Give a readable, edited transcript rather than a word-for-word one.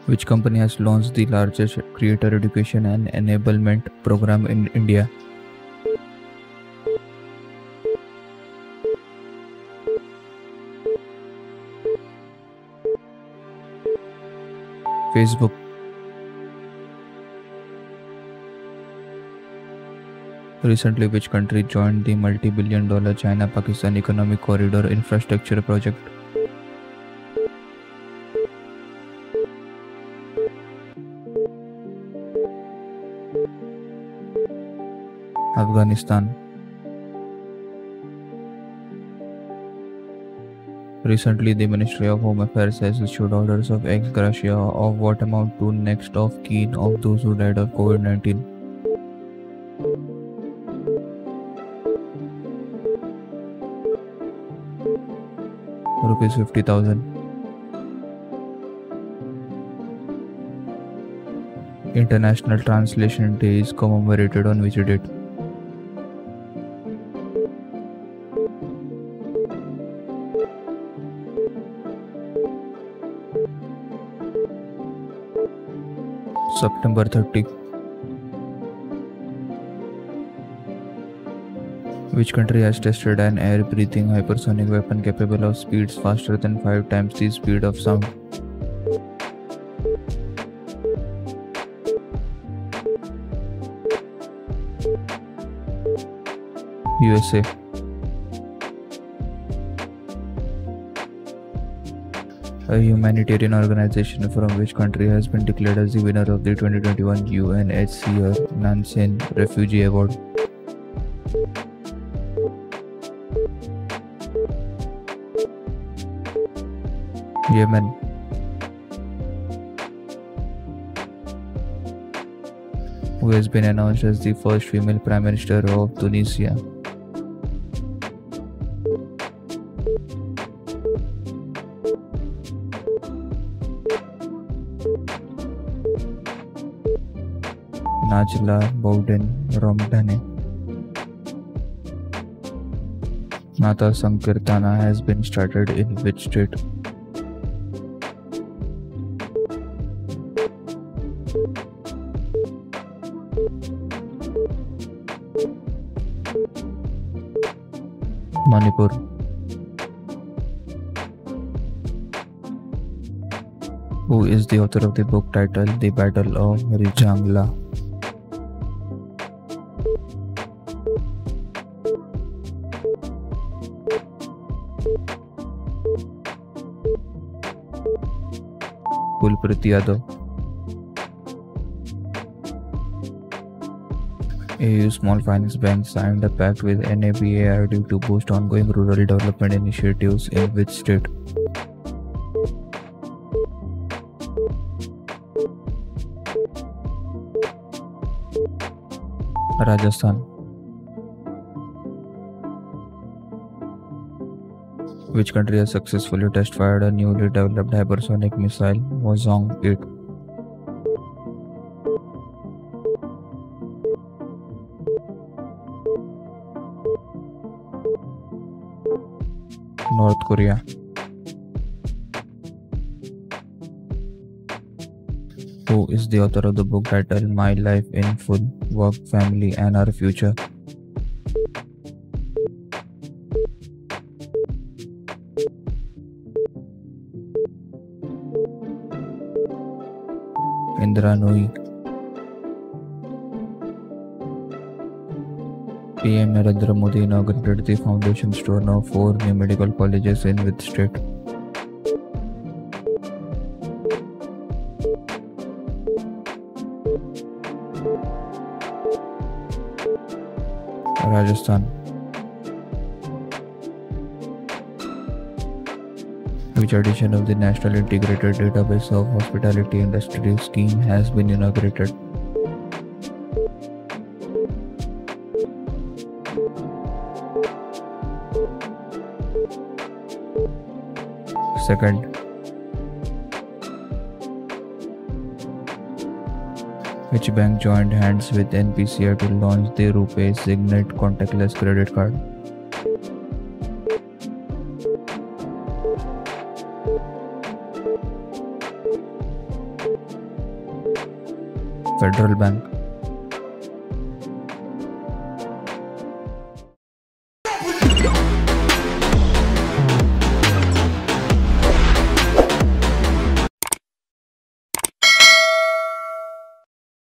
Which company has launched the largest creator education and enablement program in India? Facebook. Recently, which country joined the multi-billion-dollar China-Pakistan Economic Corridor infrastructure project? Afghanistan. Recently, the Ministry of Home Affairs has issued orders of ex gratia of what amount to next of kin of those who died of COVID-19? Rupees 50,000. International Translation Day is commemorated on which date? September 30. Which country has tested an air-breathing hypersonic weapon capable of speeds faster than 5 times the speed of sound? USA. A humanitarian organization from which country has been declared as the winner of the 2021 UNHCR Nansen Refugee Award? Yemen. Who has been announced as the first female Prime Minister of Tunisia? Najla Bouden-Romdane. Natha Sankirtana has been started in which state? Manipur. Who is the author of the book titled The Battle of Rijangla? Kulpreet Yadav. AU Small Finance Bank signed a pact with NABARD to boost ongoing rural development initiatives in which state? Rajasthan. Which country has successfully test-fired a newly developed hypersonic missile, Hwasong 8? North Korea. Who is the author of the book titled My Life in Full, Work, Family and Our Future? Indra Nooyi. PM Narendra Modi inaugurated the foundation stone of 4 new medical colleges in which state? Rajasthan. Which edition of the National Integrated Database of Hospitality Industry scheme has been inaugurated? Second. Which bank joined hands with NPCI to launch the RuPay Signet contactless credit card? Federal Bank.